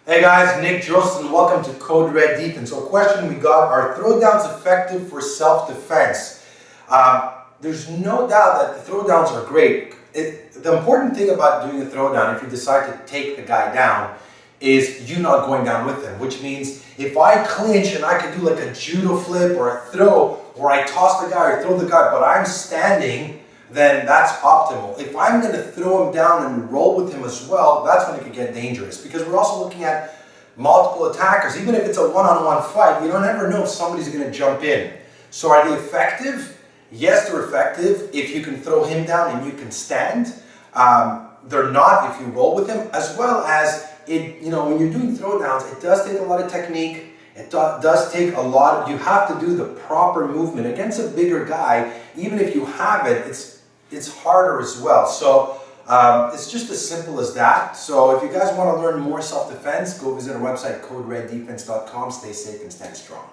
Hey guys, Nick Joseph, and welcome to Code Red Defense. So, a question we got: are throwdowns effective for self-defense? There's no doubt that the throwdowns are great. The important thing about doing a throwdown, if you decide to take the guy down, is you not going down with him. Which means if I clinch and I can do like a judo flip or a throw, or I toss the guy or throw the guy, but I'm standing, then that's optimal. If I'm going to throw him down and roll with him as well, that's when it could get dangerous, because we're also looking at multiple attackers. Even if it's a one-on-one fight, you don't ever know if somebody's going to jump in. So are they effective? Yes, they're effective if you can throw him down and you can stand. They're not if you roll with him, as well as when you're doing throwdowns, it does take a lot of technique. It does take a lot. You have to do the proper movement against a bigger guy. Even if you have it, it's harder as well. So it's just as simple as that. So if you guys want to learn more self-defense, go visit our website, codereddefense.com. Stay safe and stand strong.